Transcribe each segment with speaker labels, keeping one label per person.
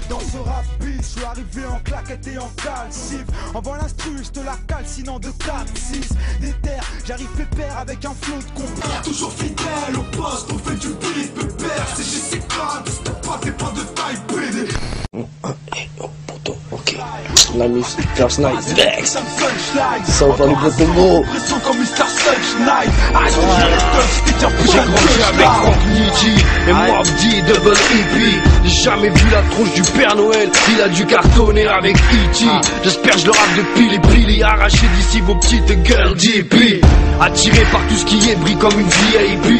Speaker 1: Dans ce rap beat, je suis arrivé en claquette et en calcif. Envoie l'instru, je te la calcinant de 4-6. Des terres, j'arrive pépère avec un flot de compère. Toujours fidèle au poste, on fait du beat pépère. C'est GCK, step pas, t'es pas de taille PD.
Speaker 2: Oh putain, ok. La musique, first night, vex. Ça va faire le gros combo. J'ai grandi avec Frank Nitti et Moabdi, Double EP. J'ai jamais vu la tronche du Père Noël, il a dû cartonner avec E.T. J'espère je le rappe de pili pili, arraché d'ici vos petites gueules d'hippie. Attiré par tout ce qui est brille comme une VIP.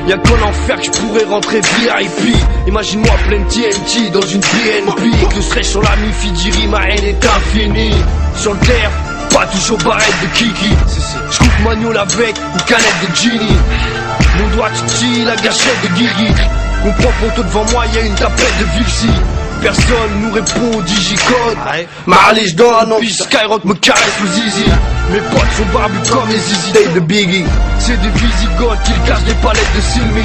Speaker 2: Y'a qu'en enfer que je pourrais rentrer VIP. Imagine-moi plein TNT dans une BNP. Que serais sur la mi-Fidjiri, ma haine est infinie. Sur le terre, pas toujours barrette de Kiki. J'coupe Magnol avec une canette de Genie. Mon doigt titi, la gâchette de Guigui. Comprends ponto devant moi, y'a une tapette de Vilsi. Personne nous répond au digicode. Ma allée dans un envie, Skyrock me caresse le zizi. Mes potes sont barbus comme les zizi Day de Biggie. C'est des visigoths qui cachent des palettes de Silmi.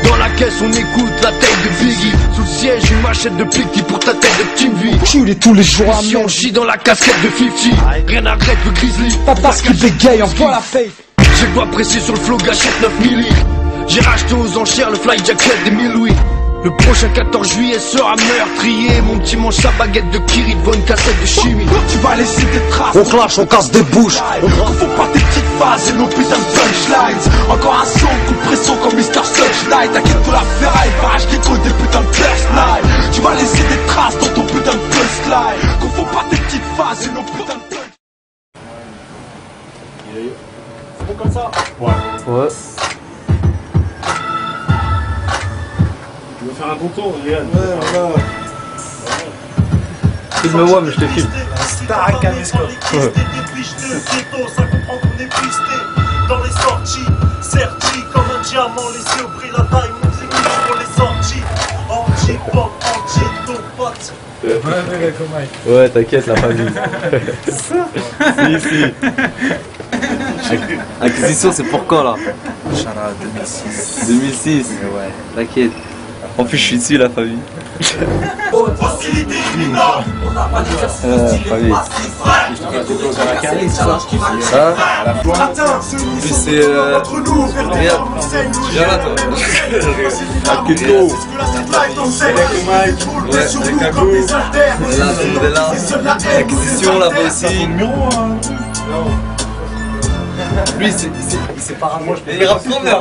Speaker 2: Dans la caisse on écoute la tête de Biggie. Sous le siège une machette de Plicky pour ta tête de Team V. Tu l'es tous les jours à si on chie dans la casquette de 50. Rien n'arrête le Grizzly. Pas parce qu'il bégaye, envoie la fake. J'ai le doigt pressé sur le flow gâchette 9 milli. J'ai racheté aux enchères le fly jacket des 1000 Louis. Le prochain 14 juillet sera meurtrier. Mon petit mange sa baguette de Kiri devant une cassette de chimie.
Speaker 1: Tu vas laisser des traces.
Speaker 2: On clash, on casse des bouches.
Speaker 1: Faut pas tes petites phases et nos putains de punchlines. Encore un son, coup de pression comme Mr. Sunshine. T'inquiète pour la ferraille, barrage qui code des putains de punchline. Tu vas laisser des traces dans ton putain de punchline. Qu'on faut pas tes petites phases et nos putains de punch.
Speaker 3: C'est bon comme ça?
Speaker 2: Ouais.
Speaker 3: Tu veux faire un bon tour, Yann?
Speaker 1: Ouais, voilà.
Speaker 2: Filme-moi, mais je te filme.
Speaker 1: Star à caméscope.
Speaker 4: Depuis je te ghetto, ça comprend qu'on est pisté. Dans les sorties, serti comme un diamant laissé au prix la taille. Mon zénith pour les sorties. Anti-pop, anti-ton pote.
Speaker 2: Ouais, t'inquiète, la famille. Si. Acquisition, c'est pour quand là?
Speaker 5: Inch'Allah, 2006.
Speaker 2: 2006.
Speaker 5: Ouais.
Speaker 2: T'inquiète. En plus, je suis dessus, la famille.
Speaker 4: Hostilité imminente. On n'a pas d'exercice.
Speaker 2: Famille.
Speaker 5: Ça,
Speaker 4: Attends,
Speaker 2: Puis c'est. Regarde. Viens là, toi. Akito. Là, l'acquisition là-bas aussi. Lui, c'est pas grave. Il rappe trop bien.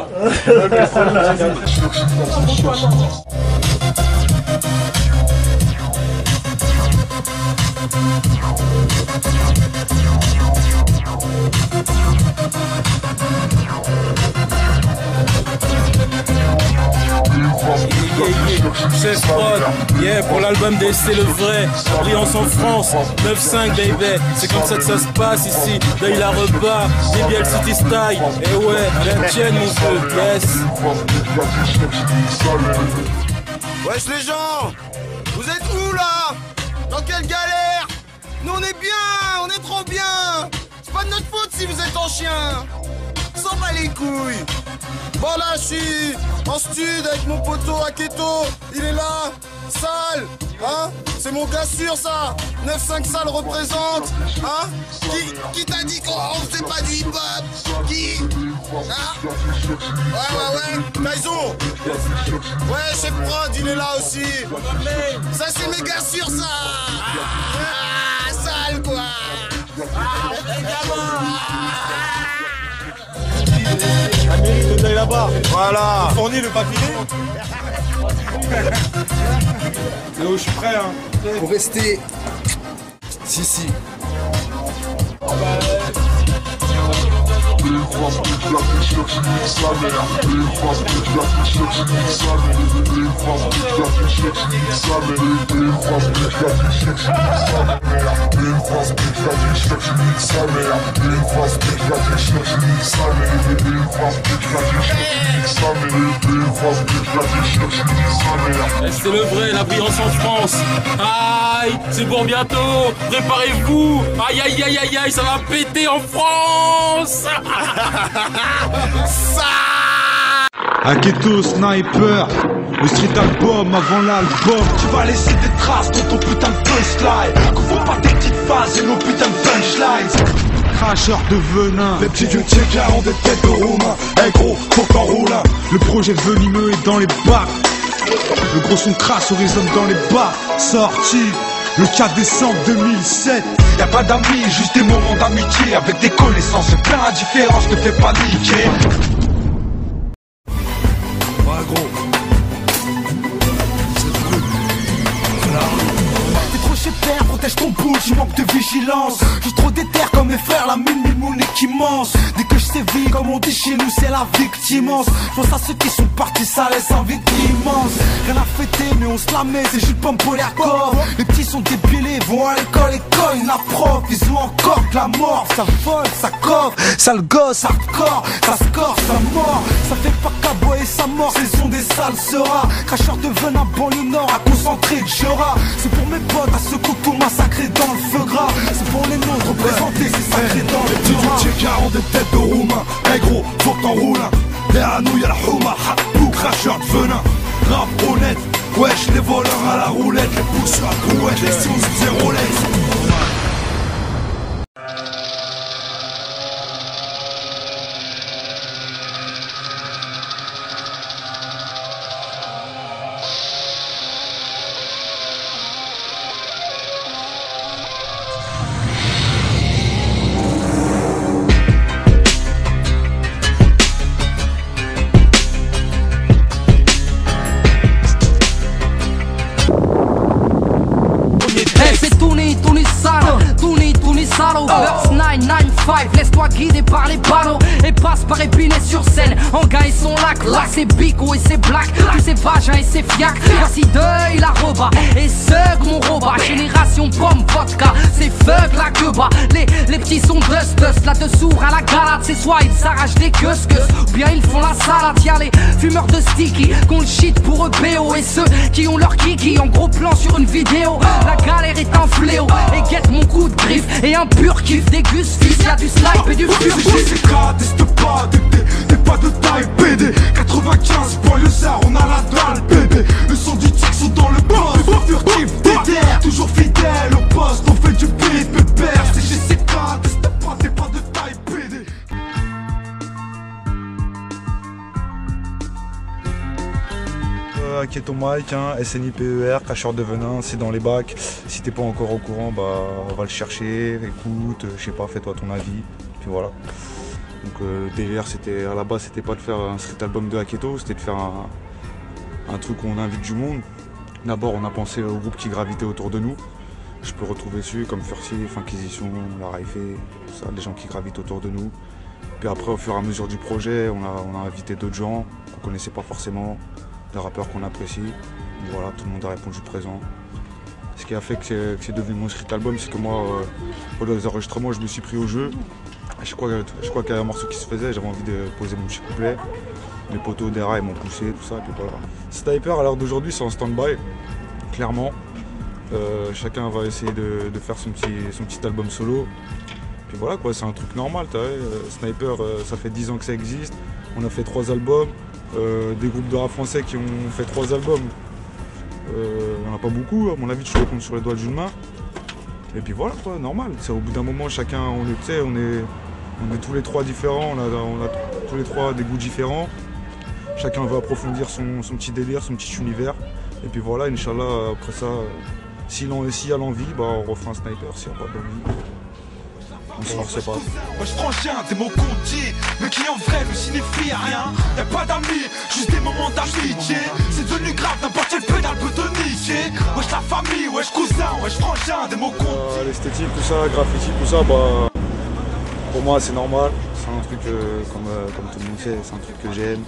Speaker 6: Chef Prod, yeah, pour l'album des C'est le vrai, Brillance en France, 9-5 baby, c'est comme ça que ça se passe ici, deuil la rebat, DBL City Style, et ouais, la tienne mon feu, yes.
Speaker 1: Wesh les gens, vous êtes où là? Dans quelle galère? Nous on est bien, on est trop bien. C'est pas de notre faute si vous êtes en chien. S'en bat les couilles. Bon là je suis en stud avec mon poteau Aketo. Il est là, sale, hein? C'est mon gars sûr ça. 9-5 sale représente, hein? Qui t'a dit qu'on faisait pas du hip-hop? Qui? Hein? Ouais. Tyson. Ouais, chef Prod, il est là aussi. Ça c'est mes gars sûrs ça. Ah, sale quoi.
Speaker 3: La mairie de Deuil là-bas.
Speaker 1: Voilà.
Speaker 3: On fournit le papier. Là où je suis prêt, hein.
Speaker 1: Pour rester. Si.
Speaker 6: C'est le vrai, la brillance en France. Aïe, c'est pour bientôt. Préparez-vous. Aïe, ça va péter en France.
Speaker 1: Ça
Speaker 7: Aketo, Sniper, le street album avant l'album. Tu vas laisser des traces dans ton putain de punchline. Confonds pas tes petites phases et nos putains de punchlines. Cracheur de venin, les petits dieux tchèques ont des têtes de roumains. Eh gros, faut que t'enroules. Le projet venimeux est dans les bacs. Le gros son crasse résonne dans les bas. Sorti le 4 décembre 2007. Y'a pas d'amis, juste des moments d'amitié. Avec des connaissances plein d'indifférence, te fais paniquer. Ouais gros,
Speaker 8: t'es trop chez père, protège ton boule, tu manques de vigilance. J'suis trop déter comme mes frères, la mine mon équipe immense. Dès que je sévis, comme on dit chez nous, c'est la victimance. J'pense à ceux qui sont partis, ça laisse un vide immense. Rien à fêter, mais on se la met, c'est juste pas me poler à corps. Les petits sont débilés, vont à l'école, école, la prof. Ils ont encore de la mort, ça vole, ça coffre. Ça le gosse, hardcore, ça score, ça mord. Ça fait pas caboyer sa mort, ce sont des sales seras. Cracheurs de venin, banlieue nord, à concentrer de Jura. C'est pour mes potes, à ceux couteaux massacrés dans le feu gras. C'est pour les nôtres, représentés, c'est sacré dans le Jura.
Speaker 7: les petits dieux ont des têtes de roumains. Eh gros, faut que t'enroules. Derrière nous y'a la houma, ou cracheur de venin. Rap honnête, wesh les voleurs à la roulette. Les pouces sur la brouette, les sous zéro laisse.
Speaker 9: Verse 995, laisse-toi guider par les panneaux et passe par Épinay sur scène. En gars et son lac, là c'est Bico et c'est Black, tous ces vagins et c'est fiac. Merci deuil la roba et Seug mon roba. Génération pomme vodka, c'est fuck la queba. Les petits sont dust là dessous à la galade. C'est soit ils s'arrachent des queues ou bien ils font la salade. Y'a les fumeurs de sticky qu'on le shit pour eux BO et ceux qui ont leur kiki en gros plan sur une vidéo. La galère est un fléau et guette mon coup de griffe et un pur kiff déguste fils, y'a du snipe et du pur
Speaker 7: C'est teste pas, t'es pas de taille PD 95 banlieusards, on a la dalle bébé. Le son du tic sont dans le boss, pas furtif, déter. Toujours fidèle au poste, on fait du beat, pépère. C'est GCK, teste pas, t'es pas de taille PD.
Speaker 10: Aketo Mike, hein, SNIPER, cracheur de venin, c'est dans les bacs. Si t'es pas encore au courant, bah va le chercher, écoute, je sais pas, fais-toi ton avis, puis voilà. Donc le délire c'était à la base c'était pas de faire un street album de Aketo, c'était de faire un truc où on invite du monde. D'abord on a pensé au groupe qui gravitait autour de nous. Je peux retrouver dessus comme Fursif, Inquisition, La Raifé, tout ça, des gens qui gravitent autour de nous. Puis après au fur et à mesure du projet, on a invité d'autres gens qu'on connaissait pas forcément. Des rappeurs qu'on apprécie, donc voilà, tout le monde a répondu présent. Ce qui a fait que c'est devenu mon street album, c'est que moi, pour les enregistrements, je me suis pris au jeu. Je crois qu'il y a un morceau qui se faisait, j'avais envie de poser mon petit couplet. Mes potos derrière, ils m'ont poussé, tout ça, et puis voilà. Sniper, à l'heure d'aujourd'hui, c'est en stand-by, clairement. Chacun va essayer de faire son petit album solo. Puis voilà, quoi, c'est un truc normal, t'as vu. Sniper, ça fait 10 ans que ça existe. On a fait 3 albums. Des groupes de rap français qui ont fait 3 albums, il n'y en a pas beaucoup, à mon avis tu le comptes sur les doigts d'une main. Et puis voilà quoi, normal, c'est au bout d'un moment chacun, on est tous les 3 différents, on a tous les 3 des goûts différents. Chacun veut approfondir son petit délire, son petit univers. Et puis voilà, Inch'Allah, après ça, s'il y a l'envie, bah, on refera un Sniper, s'il n'y a pas d'envie. On se force pas.
Speaker 7: Moi je prends rien des mots qu'on dit, mais qui en vrai ne signifient rien. Y'a pas d'amis, juste des moments d'amitié. C'est devenu grave, n'importe quel pédale peut te niquer. Wesh la famille, wesh cousin, wesh frangin, des mots qu'on dit.
Speaker 10: L'esthétique, tout ça, graffiti, tout ça, bah pour moi c'est normal. C'est un truc comme tout le monde sait, c'est un truc que j'aime.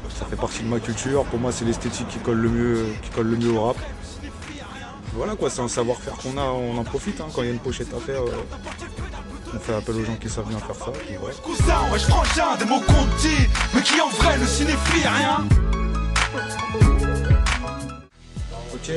Speaker 10: Ça fait partie de ma culture. Pour moi c'est l'esthétique qui colle le mieux au rap. Voilà quoi, c'est un savoir-faire qu'on a, on en profite hein. Quand il y a une pochette à faire, on fait appel aux gens qui savent bien faire ça. Ouais.
Speaker 7: Cousin, wesh frangin, des mots qu'on dit, mais qui en vrai ne signifient rien.
Speaker 10: Ok,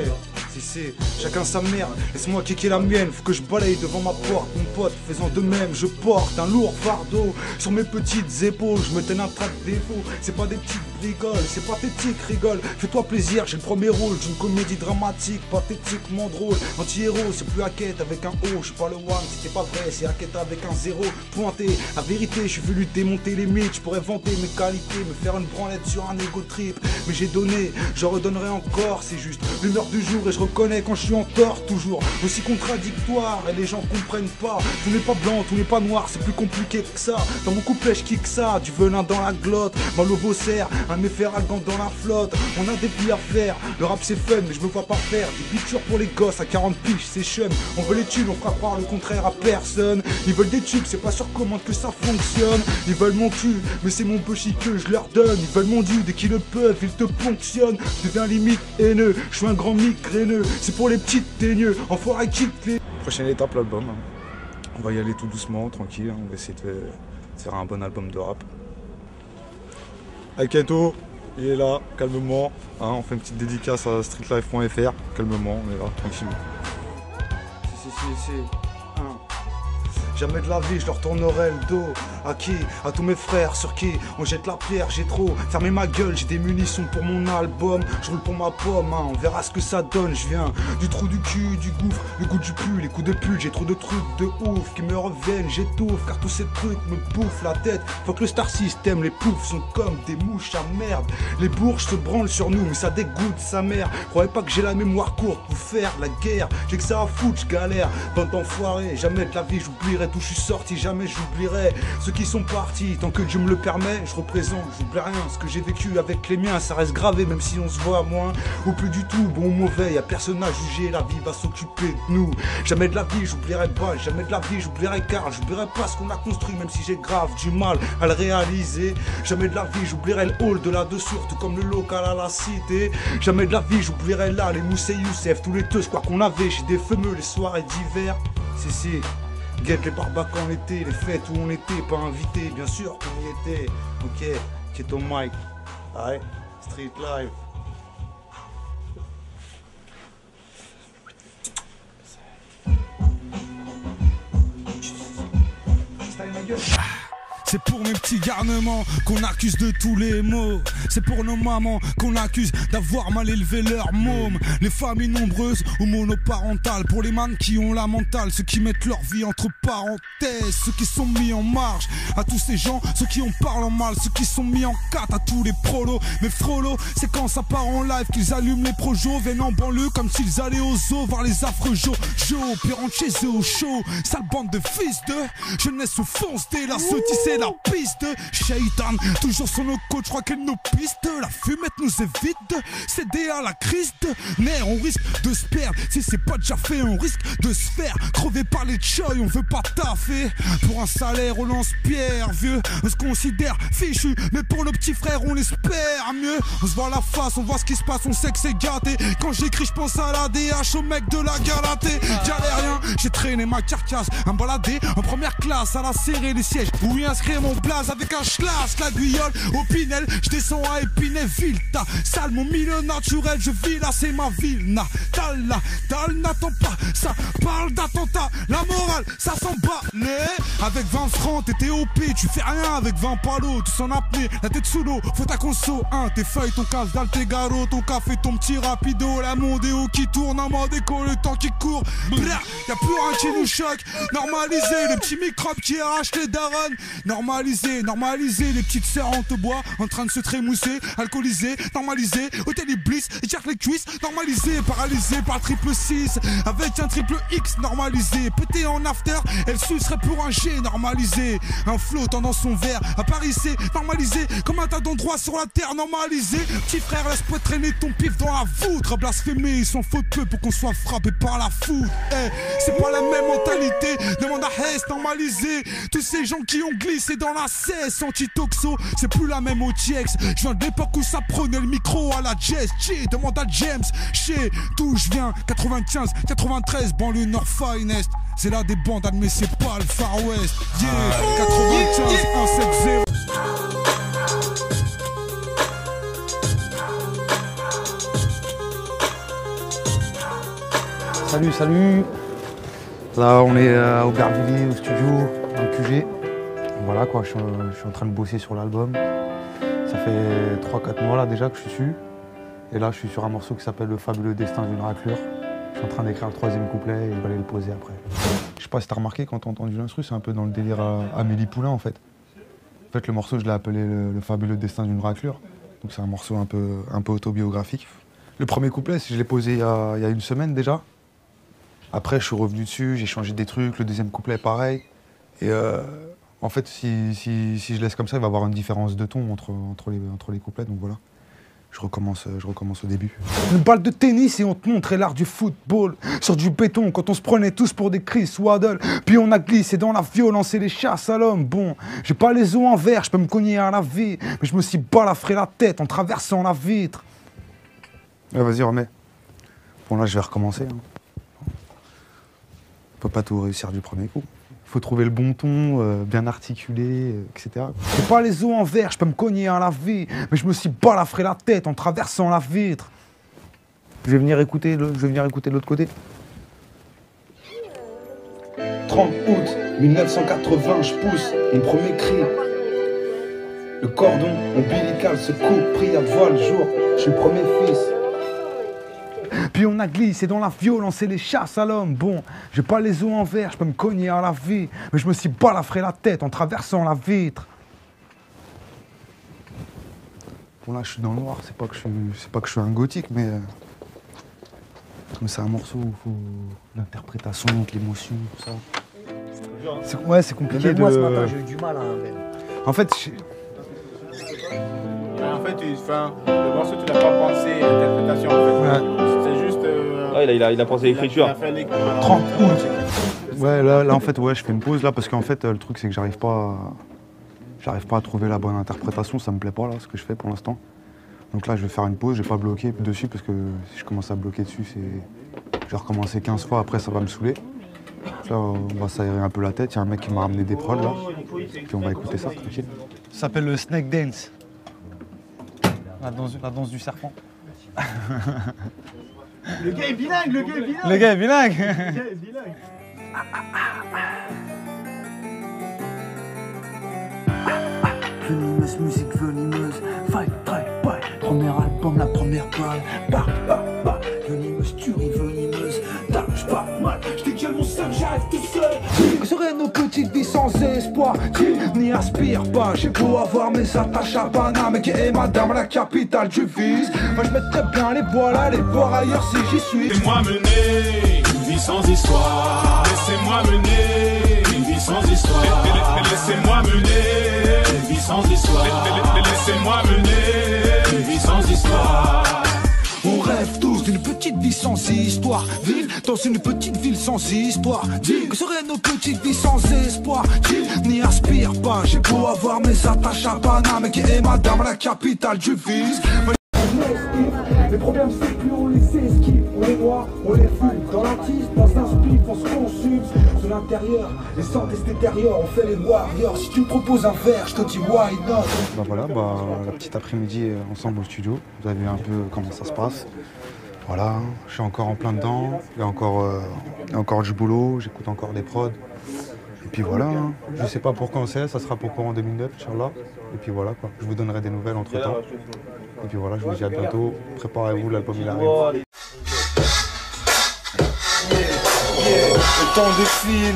Speaker 10: c'est chacun sa merde, laisse-moi kicker la mienne. Faut que je balaye devant ma porte, mon pote faisant de même. Je porte un lourd fardeau sur mes petites épaules. Je me tiens un trac de défaut, c'est pas des petites bricoles, c'est pathétique, rigole. Fais-toi plaisir, j'ai le premier rôle d'une comédie dramatique, pathétiquement drôle. Anti-héros, c'est plus Hackett avec un O, je suis pas le one, c'était pas vrai, c'est Hackett avec un zéro pointé. La vérité, je suis venu démonter les mythes, je pourrais vanter mes qualités, me faire une branlette sur un ego trip. Mais j'ai donné, je redonnerai encore, c'est juste l'humeur du jour et je reconnais quand je suis en tort, toujours aussi contradictoire et les gens comprennent pas. Tout n'est pas blanc, tout n'est pas noir, c'est plus compliqué que ça. Dans mon couplet, je kick ça, du venin dans la glotte, mal au vaussaire, un méfait arrogant dans la flotte. On a des plis à faire, le rap c'est fun, mais je me vois pas faire des pictures pour les gosses à 40 piges, c'est chum. On veut les tubes, on fera croire le contraire à personne. Ils veulent des tubes, c'est pas sur commande que ça fonctionne. Ils veulent mon cul, mais c'est mon petit que je leur donne. Ils veulent mon dieu, dès qu'ils le peuvent, ils te ponctionnent. Je deviens limite haineux, je suis un grand migraineux. C'est pour les petites teigneux, enfoiré quitte les... Prochaine étape, l'album. On va y aller tout doucement, tranquille. On va essayer de faire un bon album de rap. Aketo, il est là, calmement. Hein, on fait une petite dédicace à streetlife.fr. Calmement, on est là, tranquille. Si. Jamais de la vie, je leur tournerai le dos. À qui? À tous mes frères sur qui on jette la pierre, j'ai trop fermé ma gueule, j'ai des munitions pour mon album. Je roule pour ma pomme, hein, on verra ce que ça donne. Je viens du trou du cul, du gouffre, le goût du pull, les coups de pull. J'ai trop de trucs de ouf qui me reviennent, j'étouffe. Car tous ces trucs me bouffent la tête. Faut que le star system, les poufs sont comme des mouches à merde. Les bourges se branlent sur nous, mais ça dégoûte sa mère. Croyez pas que j'ai la mémoire courte pour faire la guerre. J'ai que ça à foutre, je galère, bande d'enfoirés. Jamais de la vie j'oublierai d'où je suis sorti, jamais j'oublierai ceux qui sont partis. Tant que Dieu me le permet, je représente, j'oublie rien. Ce que j'ai vécu avec les miens, ça reste gravé, même si on se voit moins ou plus du tout. Bon ou mauvais, y'a personne à juger, la vie va s'occuper de nous. Jamais de la vie j'oublierai pas, jamais de la vie j'oublierai car j'oublierai pas ce qu'on a construit, même si j'ai grave du mal à le réaliser. Jamais de la vie j'oublierai le hall de la deux surtout comme le local à la cité. Jamais de la vie j'oublierai là les Mousse et Youssef, tous les teus quoi qu'on avait, j'ai des fameux les soirées d'hiver. Si. Guette les barbacs en été, les fêtes où on était, pas invité, bien sûr qu'on y était. Ok, qui est ton mic. Ouais, Street Life.
Speaker 8: C'est pour mes petits garnements qu'on accuse de tous les maux. C'est pour nos mamans qu'on accuse d'avoir mal élevé leurs mômes. Les familles nombreuses ou monoparentales. Pour les man qui ont la mentale, ceux qui mettent leur vie entre parenthèses, ceux qui sont mis en marge. À tous ces gens, ceux qui en parlent en mal, ceux qui sont mis en quatre, à tous les prolos. Mais frollo, c'est quand ça part en live qu'ils allument les projos, viennent en banlieue comme s'ils allaient au zoo voir les affreux Jo, puis rentrent chez eux au show. Sale bande de fils de jeunesse sous fonce dès la c'est la piste. Shaitan, toujours sur nos côtes, je crois qu'elle nous piste. La fumette nous évite de céder à la crise de nerfs. On risque de se perdre, si c'est pas déjà fait, on risque de se faire crever par les choy. On veut pas taffer pour un salaire au lance-pierre, vieux. On se considère fichu, mais pour nos petits frères, on espère mieux. On se voit la face, on voit ce qui se passe, on sait que c'est gâté. Quand j'écris, je pense à la DH, au mec de la Galatée. J'allais rien, j'ai traîné ma carcasse, un baladé en première classe, à la serrer les sièges. Oui, inscrire mon blaze avec un schlass, la Guyole au Pinel. Je descends à Épinay-Ville, ta salle, mon milieu naturel, je vis là, c'est ma ville. Natal, n'attends pas, ça parle d'attentat. La morale, ça s'en bat. Avec 20 francs, t'étais OP, tu fais rien avec 20 palos, tu s'en apnée, la tête sous l'eau, faut ta conso, hein, tes feuilles, ton casse d'Altegaro, ton café, ton petit rapido, la mondéo qui tourne en mode écho, le temps qui court. Blah, y'a plus rien qui nous choque. Normaliser les petits microbes qui arrachent les darons. Normaliser les petites sœurs en te bois, en train de se trémousser, alcoolisé, normaliser, hôtel Iblis, et tire les cuisses, normalisé, paralysé par le triple 6, avec un triple X normalisé, pété en after, elle sucerait pour un G normalisé, un flottant dans son verre, à Paris c'est normalisé, comme un tas d'endroits sur la terre normalisé, petit frère laisse-moi traîner ton pif dans la voûte, blasphémé, ils s'en faut peu pour qu'on soit frappé par la foudre, c'est pas la même mentalité, demande à Hess normalisé, tous ces gens qui ont glissé dans la cesse anti-toxo, c'est plus la même OTX. Je viens de l'époque où ça prenait le micro à la jazz. Demande à James, chez d'où je viens, 95, 93, banlieue Nord Finest. C'est là des bandes, mais c'est pas le Far West. 95, 170.
Speaker 10: Salut. Là, on est au Aubervilliers, au studio, dans le QG. Voilà quoi, je suis en train de bosser sur l'album. Ça fait 3-4 mois là déjà que je suis dessus. Et là, je suis sur un morceau qui s'appelle Le fabuleux destin d'une raclure. Je suis en train d'écrire le 3e couplet et je vais aller le poser après. Je sais pas si t'as remarqué quand t'as entendu l'instru, c'est un peu dans le délire Amélie Poulain en fait. En fait, le morceau, je l'ai appelé le fabuleux destin d'une raclure. Donc c'est un morceau un peu autobiographique. Le premier couplet, je l'ai posé il y a une semaine déjà. Après, je suis revenu dessus, j'ai changé des trucs. Le 2e couplet, pareil. Et en fait, si je laisse comme ça, il va y avoir une différence de ton entre les couplets. Donc voilà, je recommence au début.
Speaker 8: Une balle de tennis et on te montrait l'art du football. Sur du béton, quand on se prenait tous pour des Chris Waddle. Puis on a glissé dans la violence et les chasses à l'homme. Bon, j'ai pas les os en verre, je peux me cogner à la vie. Mais je me suis balafré la tête en traversant la vitre.
Speaker 10: Ouais, vas-y, remets. Bon, là, je vais recommencer. On peut pas tout réussir du premier coup. Faut trouver le bon ton, bien articulé, etc.
Speaker 8: J'ai pas les os en verre, je peux me cogner à la vie. Mais je me suis balafré la tête en traversant la vitre.
Speaker 10: Je vais venir écouter de l'autre côté.
Speaker 8: 30 août 1980, je pousse mon premier cri. Le cordon ombilical se coupe, pris à voile le jour. Je suis le premier fils. Puis on a glissé dans la violence et les chasses à l'homme. Bon, j'ai pas les os en verre, je peux me cogner à la vie. Mais je me suis balafré la tête en traversant la vitre.
Speaker 10: Bon là je suis dans le noir, c'est pas que je suis un gothique, mais comme c'est un morceau où il faut l'interprétation, l'émotion, tout ça. Ouais, c'est compliqué
Speaker 11: moi ce matin j'ai eu du mal hein, Ben.
Speaker 10: En fait,
Speaker 6: le morceau, tu l'as pas pensé l'interprétation. En fait. Ouais. C'est juste.
Speaker 12: Il a pensé l'écriture.
Speaker 10: 30 août. Ouais, là en fait, ouais, je fais une pause là parce qu'en fait, le truc c'est que j'arrive pas à trouver la bonne interprétation. Ça me plaît pas là, ce que je fais pour l'instant. Donc là, je vais faire une pause. Je vais pas bloquer dessus parce que si je commence à bloquer dessus, je vais recommencer 15 fois. Après, ça va me saouler. Là, on va s'aérer un peu la tête. Il y a un mec qui m'a ramené des prods là. Puis on va écouter ça tranquille. Ça s'appelle le Snake Dance. La danse du serpent.
Speaker 11: Le gars est bilingue, Le gars est bilingue.
Speaker 8: Venimeuse, musique venimeuse, fight, fight, fight. Premier album, la première balle. Bah, bah, bah. Venimeuse, tuerie venimeuse. T'arrives pas mal, j'décale mon sac, j'arrive tout seul. Que seraient nos petites vies sans espoir? Qui n'y aspire pas? J'ai beau avoir mes attaches à Paname, qui est madame la capitale du vice. Moi j'mettrais bien les voiles, aller voir ailleurs si j'y suis.
Speaker 13: Laissez-moi mener une vie sans histoire. Laissez-moi mener une vie sans histoire. Laissez-moi mener une vie sans histoire. Laissez-moi mener une vie sans histoire.
Speaker 8: On rêve tous d'une petite vie sans histoire. Vivre dans une petite ville sans histoire. Dis que seraient nos petites vies sans espoir. Qui n'y aspire pas? J'ai beau avoir mes attaches à Paname, qui est madame la capitale du vice. Les problèmes c'est plus on les esquive, on les noie, on les fume. Dans la tisse, dans un split, on se consume. Sur l'intérieur, les santé se détériorent, on fait les warriors. Si tu me proposes un verre, je te dis why not.
Speaker 10: Bah voilà, la petite après-midi ensemble au studio. Vous avez vu un peu comment ça se passe. Voilà, je suis encore en plein dedans. Il y a encore du boulot, j'écoute encore des prods. Et puis voilà, je sais pas pour quand c'est, ça sera pour courant 2009, Inch'Allah. Et puis voilà quoi, je vous donnerai des nouvelles entre temps. Et puis voilà, je vous dis à bientôt. Préparez-vous, l'album il arrive.
Speaker 8: Le temps défile,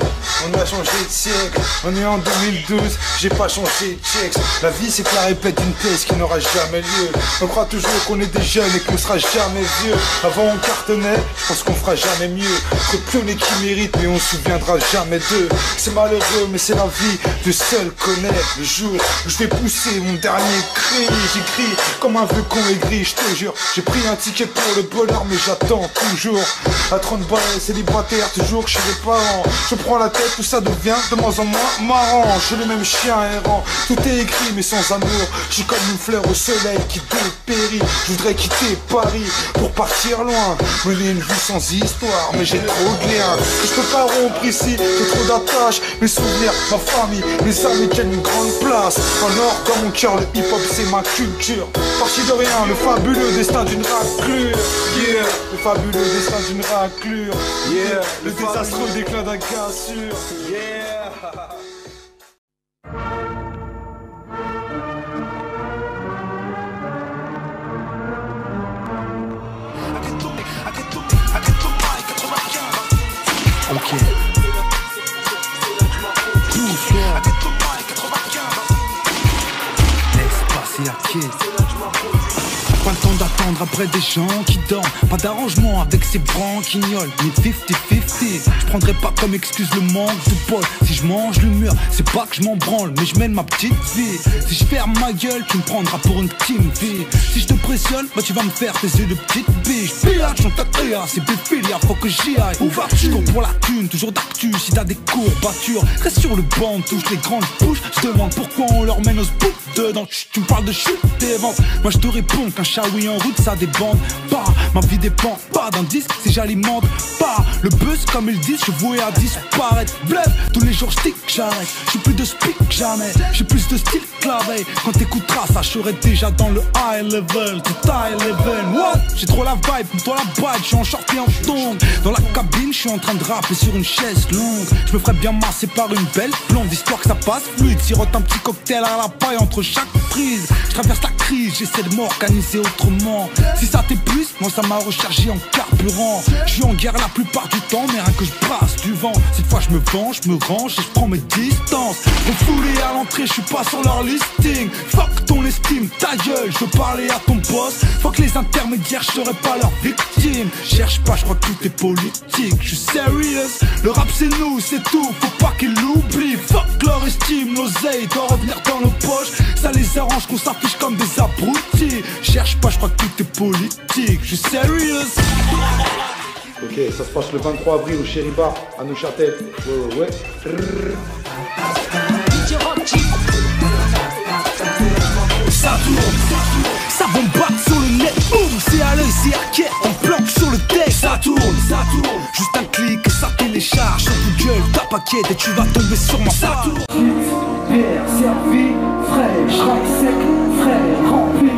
Speaker 8: on a changé de siècle. On est en 2012, j'ai pas changé de sexe. La vie c'est que la répète d'une pièce qui n'aura jamais lieu. On croit toujours qu'on est des jeunes et qu'on sera jamais vieux. Avant on cartonnait, je pense qu'on fera jamais mieux. Trop pionniers qui méritent mais on se souviendra jamais d'eux. C'est malheureux mais c'est la vie, Dieu seul connaît le jour où je vais pousser mon dernier cri. J'écris comme un vieux con aigri, je te jure. J'ai pris un ticket pour le bonheur mais j'attends toujours. À 30 balles célibataire toujours, je suis
Speaker 7: des parents. Je prends la tête, tout ça devient de moins en moins marrant. Je suis le même chien errant, tout est écrit mais sans amour. Je suis comme une fleur au soleil qui dépérit. Je voudrais quitter Paris pour partir loin, mener une vie sans histoire, mais j'ai trop de liens. Je peux pas rompre ici, j'ai trop d'attaches. Mes souvenirs, ma famille, mes amis tiennent une grande place. En or dans mon cœur, le hip-hop c'est ma culture. Parti de rien, le fabuleux destin d'une raclure. Yeah, le fabuleux destin d'une raclure. Yeah, le désastreux déclin d'un gars sûr. Yeah.
Speaker 8: Ok. Pousse-toi. Laisse passer à qui? Pas le temps d'attendre après des gens qui dorment. Pas d'arrangement avec ces branquignoles. Ni 50-50. Je prendrai pas comme excuse le manque de bol. Si je mange le mur, c'est pas que je m'en branle, mais je mène ma petite vie. Si je ferme ma gueule, tu me prendras pour une team vie. Si je te pressionne, bah tu vas me faire tes yeux de petite biche. Pillage, on t'attire, c'est péfilia, faut que j'y aille. Où vas-tu? Je pour la thune, toujours d'actu. Si t'as des courbatures, reste sur le banc, touche les grandes bouches. Je demande pourquoi on leur mène au spout dedans. Tu me parles de chute des ventes. Moi je te réponds qu'un chaoui en route ça débande pas. Ma vie dépend pas d'un disque si j'alimente pas le buzz comme ils disent. Je voué à disparaître. Bluff, tous les jours j'tique, j'arrête. J'suis plus de speak jamais. J'ai plus de style que la veille. Quand t'écouteras ça, j'serai déjà dans le high level. Tout high level. What? J'ai trop la vibe, toi la bike. J'suis en short et en tongue. Dans la cabine, j'suis en train de rapper sur une chaise longue. J'me ferais bien masser par une belle blonde, histoire que ça passe fluide. Sirote un petit cocktail à la paille entre chaque prise. J'traverse la crise, j'essaie de m'organiser autrement. Si ça t'épuise, moi ça m'a rechargé en carburant. J'suis en guerre la plupart du temps, mais rien que je brasse du vent. Cette fois je me venge, je me range et je prends mes distances. Refoulé à l'entrée, je suis pas sur leur listing. Fuck ton estime, ta gueule, je veux parler à ton boss. Fuck les intermédiaires, je serai pas leur victime. Cherche pas, je crois que tout est politique. Je suis serious, le rap c'est nous, c'est tout. Faut pas qu'ils l'oublient. Fuck leur estime, l'oseille doit revenir dans nos poches. Ça les arrange qu'on s'affiche comme des abrutis. Cherche pas, je crois que tout est politique. Je suis serious.
Speaker 10: Ok, ça se passe le 23 avril au Chéri Bar à Neuchâtel. Ouais.
Speaker 8: Ça tourne, ça bombarde sur le net. Boum, c'est à l'œil, c'est à quai. On planque sur le texte. Ça tourne. Juste un clic et ça télécharge. Sur Google, tape paquet et tu vas tomber sur ma ça tourne.
Speaker 14: Bière servie, fraîche, rail sec, frais, rempli.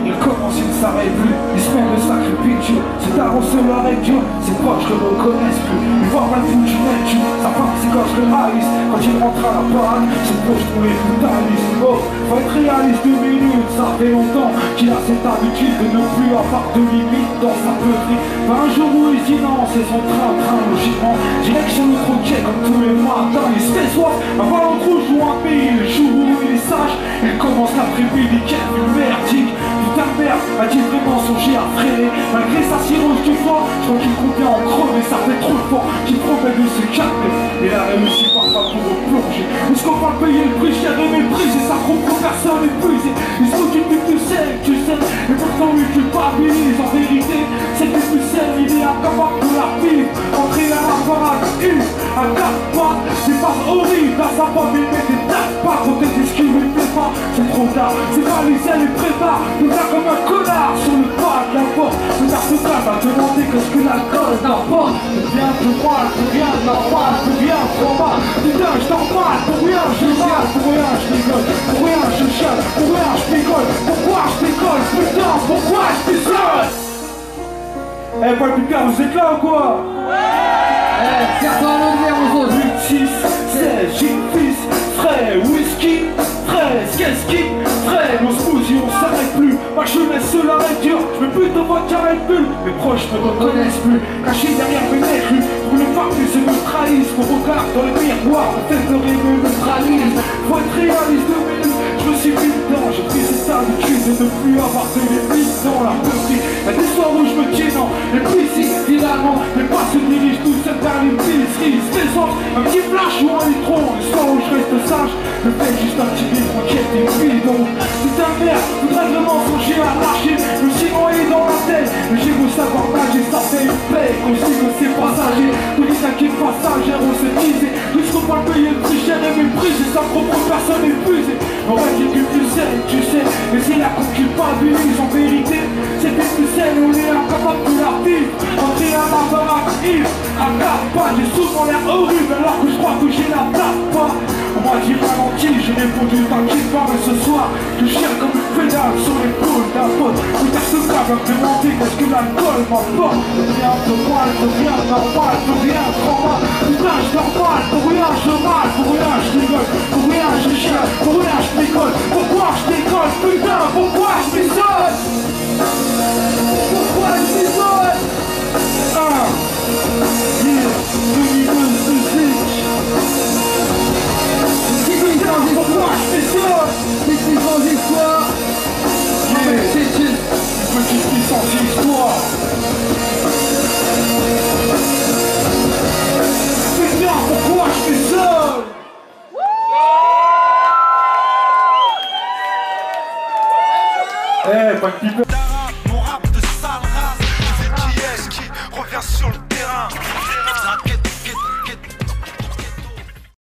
Speaker 14: Il commence, il ne s'arrête plus, il se met le sacré picture. C'est ta recevoir avec Dieu, ses proches le reconnaissent plus. Il voit mal foutu net, sa femme s'égorge le haïs. Quand il rentre à la parade, ses proches pour les brutalisent. Oh, faut être réaliste 2 minutes, ça fait longtemps qu'il a cette habitude de ne plus avoir de limite dans sa peuterie. Pas un jour où il dit non, c'est son train, logiquement. Direction le troquet comme tous les matins, il se fait soif. Ma voix en rouge ou un pays, le jour où il est sage, il commence l'après-midi, quelle vue merdique. Putain de merde, a-t-il vraiment songé à freiner? Malgré sa cirrhose du foie, je crois qu'il comptait en crever, ça fait trop fort qu'il promet de se calmer. Il a réussi parfois pour replonger. Est-ce qu'on va payer le prix? Chien de méprise et sa propre personne épuisée. Il se trouve qu'il est plus saine, tu sais. Et pourtant lui culpabilise. En vérité, c'est le plus saine, il est incapable de la vivre. Entrer à la parade, à 4 pas, c'est pas horrible. Dans sa pomme, il met des tas de pas. Quand t'es ce qui ne fait pas, c'est trop tard. C'est pas les ailes et prépare. Tout ça comme un connard sur le pas de la porte. Le narcotrafic va demander qu'est-ce que l'alcool n'apporte. Rien de droit, pour rien de normal, pour rien de normal. Putain, je t'en parle, pour rien je chiale, pour rien je rigole, pour rien je chiale, pour rien je picole. Pourquoi je picole? Putain, pourquoi je picole? Eh, Paul Picard, vous êtes là ou quoi? Ouais. Serre-toi à l'envers aux autres. 8, 6, 16, gin fils, frais, whisky, fraise, qu'est-ce qui frais, nos smoothie, on s'arrête plus. Ma jeunesse se l'arrête dur, je veux plus de vodka Red Bull. Mes proches me reconnaissent plus, caché derrière mes nègres. Pour ne pas plus et me trahissent. Mon regard dans le miroir, me fait pleurer, me neutralise. Faut être réaliste 2 minutes, je me suis mis dedans. J'ai pris cette habitude de ne plus avoir de limite dans la peuterie. Y'a des soirs où je me dis non, et puis si, finalement, mes pas se dirigent tous vers l'épicerie. C'est sens, un petit flash ou un litron. Le soir où je reste sage, je fais juste un petit livre en quête des bidons. Putain de merde, tout règlement songer à lâcher. Le ciment est dans la tête, mais j'ai beau savoir nager, ça fait une paix. Aussi que c'est passager, tout les t'inquiète pas, Aurait dit que tu sais, mais c'est la coupe qui culpabilise en vérité. C'est des plus saines, on est incapable de la vivre. Entrer à ma baraque, Yves, à quatre pas, j'ai souvent l'air horrible alors que je crois que j'ai la tape pas. On m'a dit ralenti, j'ai répondu t'inquiète pas, mais ce soir, je chire comme une pédale sur l'épaule d'un pote. Putain, ce gars va me demander qu'est-ce que l'alcool m'apporte. Rien de mal, de rien de normal, de rien de normal. Putain, je dors mal, pour rien je râle, pour rien je rigole, pour rien je chiale, pour rien je décolle. Pourquoi je décolle, putain, pourquoi je m'isole? Pourquoi je m'isole? Pourquoi je fais ça? C'est une grande histoire. C'est une petite puissance histoire. Putain, pourquoi je fais ça? Eh, pas de pipe.
Speaker 8: Mon rap de sale race. C'est qui est-ce qui revient sur le terrain?